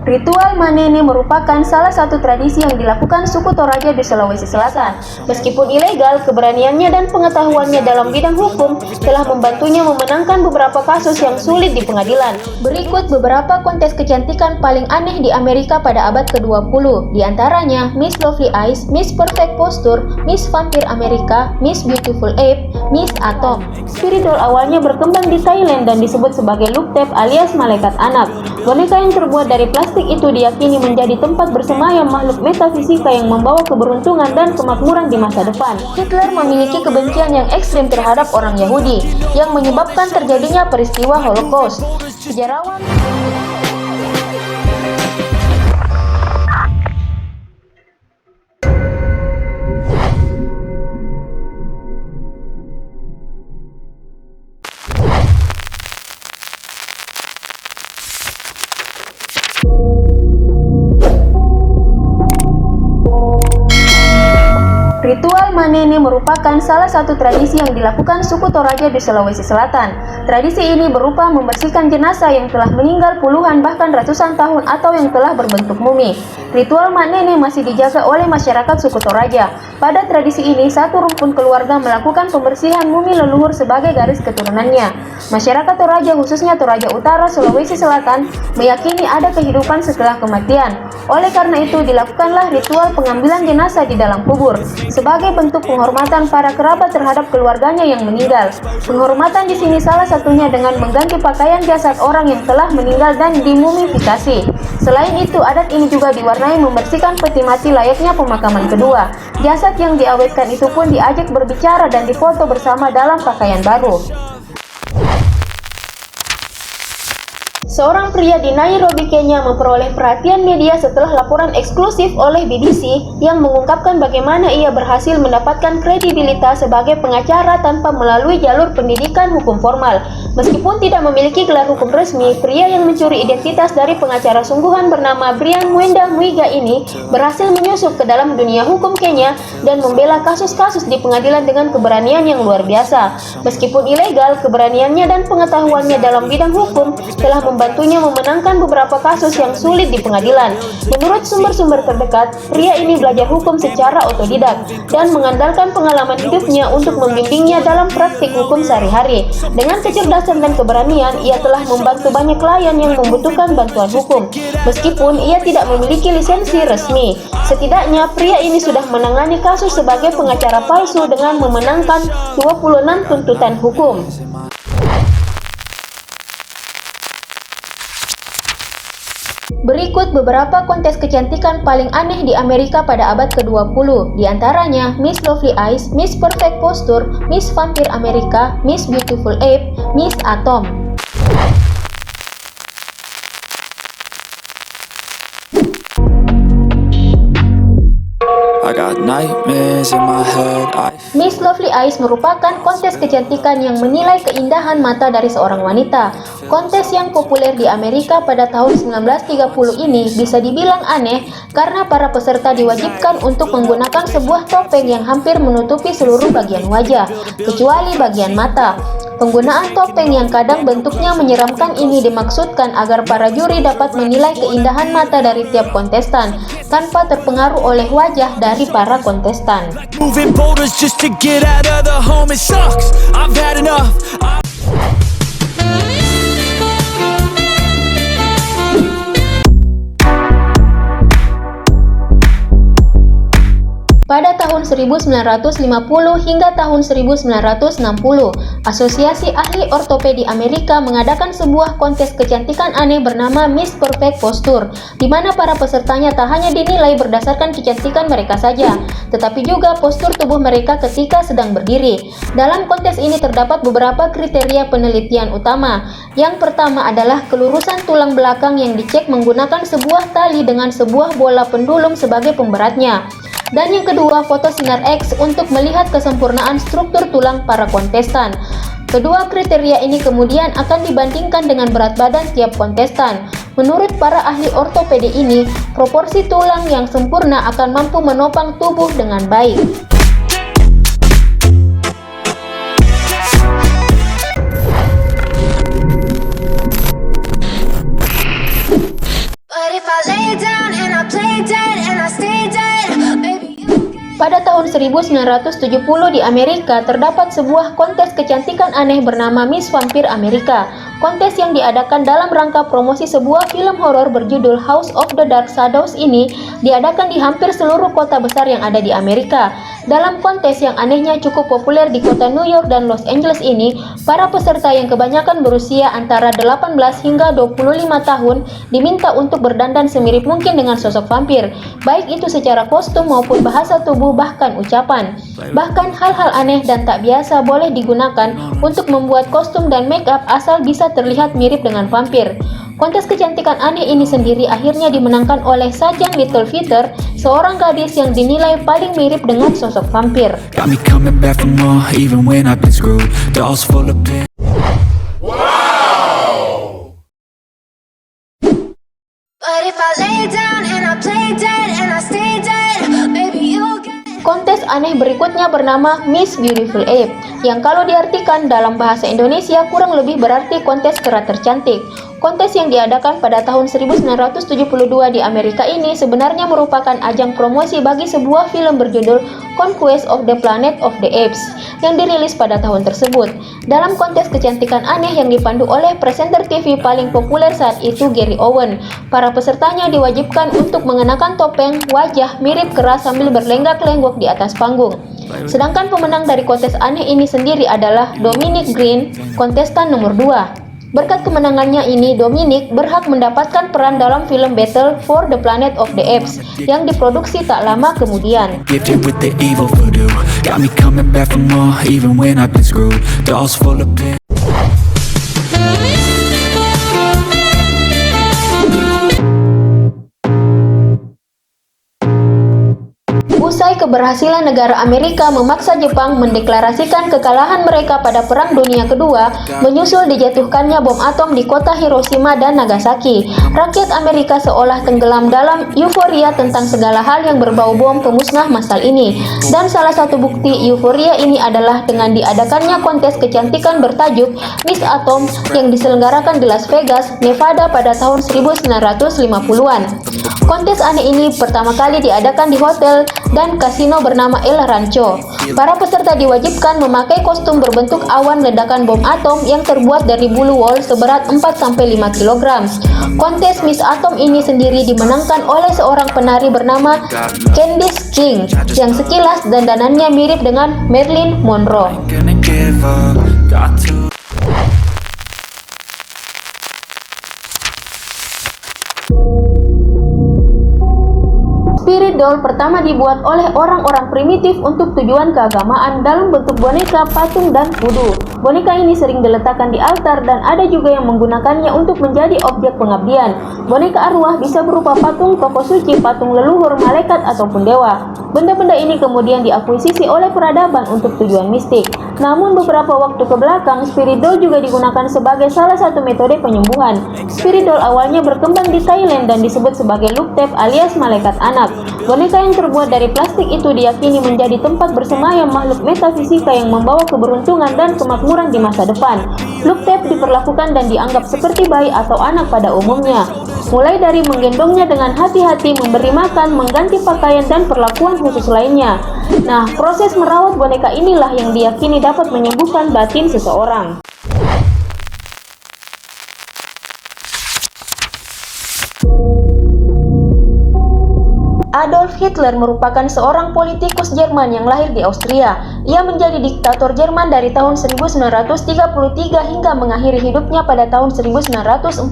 Ritual manene merupakan salah satu tradisi yang dilakukan suku Toraja di Sulawesi Selatan. Meskipun ilegal, keberaniannya dan pengetahuannya dalam bidang hukum telah membantunya memenangkan beberapa kasus yang sulit di pengadilan. Berikut beberapa kontes kecantikan paling aneh di Amerika pada abad ke-20. Di antaranya Miss Lovely Eyes, Miss Perfect Posture, Miss Vampire Amerika, Miss Beautiful Ape, Miss Atom. Spirit doll awalnya berkembang di Thailand dan disebut sebagai Luktep alias malaikat anak. Boneka yang terbuat dari plastik itu diyakini menjadi tempat bersemayam makhluk metafisika yang membawa keberuntungan dan kemakmuran di masa depan. Hitler memiliki kebencian yang ekstrim terhadap orang Yahudi, yang menyebabkan terjadinya peristiwa Holocaust. Sejarawan Ritual manene merupakan salah satu tradisi yang dilakukan suku Toraja di Sulawesi Selatan. Tradisi ini berupa membersihkan jenazah yang telah meninggal puluhan bahkan ratusan tahun atau yang telah berbentuk mumi. Ritual manene masih dijaga oleh masyarakat suku Toraja. Pada tradisi ini, satu rumpun keluarga melakukan pembersihan mumi leluhur sebagai garis keturunannya. Masyarakat Toraja, khususnya Toraja Utara, Sulawesi Selatan, meyakini ada kehidupan setelah kematian. Oleh karena itu, dilakukanlah ritual pengambilan jenazah di dalam kubur sebagai bentuk penghormatan para kerabat terhadap keluarganya yang meninggal. Penghormatan di sini salah satunya dengan mengganti pakaian jasad orang yang telah meninggal dan dimumifikasi. Selain itu, adat ini juga diwarnai membersihkan peti mati layaknya pemakaman kedua. Jasad yang diawetkan itu pun diajak berbicara dan difoto bersama dalam pakaian baru. Seorang pria di Nairobi, Kenya memperoleh perhatian media setelah laporan eksklusif oleh BBC yang mengungkapkan bagaimana ia berhasil mendapatkan kredibilitas sebagai pengacara tanpa melalui jalur pendidikan hukum formal. Meskipun tidak memiliki gelar hukum resmi, pria yang mencuri identitas dari pengacara sungguhan bernama Brian Mwenda Mwiga ini berhasil menyusup ke dalam dunia hukum Kenya dan membela kasus-kasus di pengadilan dengan keberanian yang luar biasa. Meskipun ilegal, keberaniannya dan pengetahuannya dalam bidang hukum telah membantunya memenangkan beberapa kasus yang sulit di pengadilan. Menurut sumber-sumber terdekat, pria ini belajar hukum secara otodidak dan mengandalkan pengalaman hidupnya untuk membimbingnya dalam praktik hukum sehari-hari. Dengan kecerdasan dan keberanian, ia telah membantu banyak klien yang membutuhkan bantuan hukum. Meskipun ia tidak memiliki lisensi resmi, setidaknya pria ini sudah menangani kasus sebagai pengacara palsu dengan memenangkan 26 tuntutan hukum. Berikut beberapa kontes kecantikan paling aneh di Amerika pada abad ke-20. Di antaranya Miss Lovely Eyes, Miss Perfect Posture, Miss Vampire Amerika, Miss Beautiful Ape, Miss Atom. Miss Lovely Eyes merupakan kontes kecantikan yang menilai keindahan mata dari seorang wanita. Kontes yang populer di Amerika pada tahun 1930 ini bisa dibilang aneh karena para peserta diwajibkan untuk menggunakan sebuah topeng yang hampir menutupi seluruh bagian wajah, kecuali bagian mata. Penggunaan topeng yang kadang bentuknya menyeramkan ini dimaksudkan agar para juri dapat menilai keindahan mata dari tiap kontestan tanpa terpengaruh oleh wajah dari para kontestan. Pada tahun 1950 hingga tahun 1960, Asosiasi Ahli Ortopedi Amerika mengadakan sebuah kontes kecantikan aneh bernama Miss Perfect Posture, di mana para pesertanya tak hanya dinilai berdasarkan kecantikan mereka saja, tetapi juga postur tubuh mereka ketika sedang berdiri. Dalam kontes ini terdapat beberapa kriteria penelitian utama. Yang pertama adalah kelurusan tulang belakang yang dicek menggunakan sebuah tali dengan sebuah bola pendulum sebagai pemberatnya. Dan yang kedua, foto sinar X untuk melihat kesempurnaan struktur tulang para kontestan. Kedua kriteria ini kemudian akan dibandingkan dengan berat badan tiap kontestan. Menurut para ahli ortopedi ini, proporsi tulang yang sempurna akan mampu menopang tubuh dengan baik. 1970 di Amerika terdapat sebuah kontes kecantikan aneh bernama Miss Vampire Amerika. Kontes yang diadakan dalam rangka promosi sebuah film horor berjudul House of the Dark Shadows ini diadakan di hampir seluruh kota besar yang ada di Amerika. Dalam kontes yang anehnya cukup populer di kota New York dan Los Angeles ini, para peserta yang kebanyakan berusia antara 18 hingga 25 tahun diminta untuk berdandan semirip mungkin dengan sosok vampir, baik itu secara kostum maupun bahasa tubuh bahkan ucapan. Bahkan hal-hal aneh dan tak biasa boleh digunakan untuk membuat kostum dan make up asal bisa terlihat mirip dengan vampir. Kontes kecantikan aneh ini sendiri akhirnya dimenangkan oleh Sajang Littlefeather, seorang gadis yang dinilai paling mirip dengan sosok vampir. Got me coming back for more, even when I've been screwed. Dolls full of pins. But if I lay down and I play dead and I stay dead, maybe you'll get it. Kontes aneh berikutnya bernama Miss Beautiful Ape, yang kalau diartikan dalam bahasa Indonesia kurang lebih berarti kontes kera tercantik. Kontes yang diadakan pada tahun 1972 di Amerika ini sebenarnya merupakan ajang promosi bagi sebuah film berjudul Conquest of the Planet of the Apes yang dirilis pada tahun tersebut. Dalam kontes kecantikan aneh yang dipandu oleh presenter TV paling populer saat itu, Gary Owen, para pesertanya diwajibkan untuk mengenakan topeng wajah mirip kera sambil berlenggak-lenggok di atas panggung. Sedangkan pemenang dari kontes aneh ini sendiri adalah Dominic Green, kontestan nomor 2. Berkat kemenangannya ini, Dominic berhak mendapatkan peran dalam film Battle for the Planet of the Apes yang diproduksi tak lama kemudian. Gifted with the evil voodoo. Got me coming back for more, even when I've been screwed. Dolls full of pins. Usai keberhasilan negara Amerika memaksa Jepang mendeklarasikan kekalahan mereka pada Perang Dunia Kedua, menyusul dijatuhkannya bom atom di kota Hiroshima dan Nagasaki, rakyat Amerika seolah tenggelam dalam euforia tentang segala hal yang berbau bom pemusnah massal ini. Dan salah satu bukti euforia ini adalah dengan diadakannya kontes kecantikan bertajuk Miss Atom yang diselenggarakan di Las Vegas, Nevada pada tahun 1950-an. Kontes aneh ini pertama kali diadakan di hotel dan kasino bernama El Rancho. Para peserta diwajibkan memakai kostum berbentuk awan ledakan bom atom yang terbuat dari bulu wol seberat 4-5 kg. Kontes Miss Atom ini sendiri dimenangkan oleh seorang penari bernama Candice King yang sekilas dandanannya mirip dengan Marilyn Monroe. Gonna give up. Got to. Spirit doll pertama dibuat oleh orang-orang primitif untuk tujuan keagamaan dalam bentuk boneka, patung, dan voodoo. Boneka ini sering diletakkan di altar dan ada juga yang menggunakannya untuk menjadi objek pengabdian. Boneka arwah bisa berupa patung tokoh suci, patung leluhur, malaikat, ataupun dewa. Benda-benda ini kemudian diakuisisi oleh peradaban untuk tujuan mistik. Namun beberapa waktu ke belakang, spirit doll juga digunakan sebagai salah satu metode penyembuhan. Spirit doll awalnya berkembang di Thailand dan disebut sebagai Luktep alias malaikat anak. Boneka yang terbuat dari plastik itu diyakini menjadi tempat bersemayam makhluk metafisika yang membawa keberuntungan dan kemakmuran di masa depan. Luktep diperlakukan dan dianggap seperti bayi atau anak pada umumnya. Mulai dari menggendongnya dengan hati-hati, memberi makan, mengganti pakaian, dan perlakuan khusus lainnya. Nah, proses merawat boneka inilah yang diyakini dapat menyembuhkan batin seseorang. Adolf Hitler merupakan seorang politikus Jerman yang lahir di Austria. Ia menjadi diktator Jerman dari tahun 1933 hingga mengakhiri hidupnya pada tahun 1945.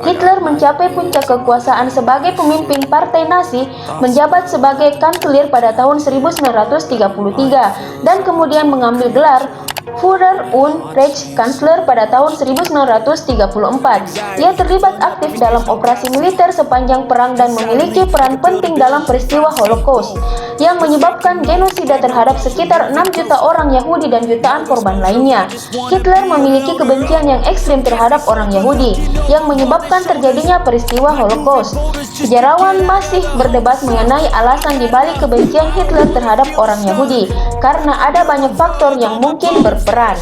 Hitler mencapai puncak kekuasaan sebagai pemimpin partai Nazi, menjabat sebagai kanselir pada tahun 1933 dan kemudian mengambil gelar Führer und Reichskanzler pada tahun 1934. Ia terlibat aktif dalam operasi militer sepanjang perang dan memiliki peran penting dalam peristiwa Holocaust yang menyebabkan genosida terhadap sekitar 6 juta orang Yahudi dan jutaan korban lainnya. Hitler memiliki kebencian yang ekstrim terhadap orang Yahudi yang menyebabkan terjadinya peristiwa Holocaust. Sejarawan masih berdebat mengenai alasan dibalik kebencian Hitler terhadap orang Yahudi karena ada banyak faktor yang mungkin berperan.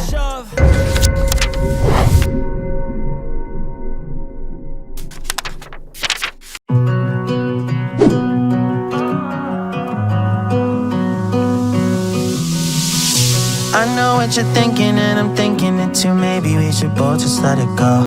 I know what you're thinking and I'm thinking it too. Maybe we should both just let it go.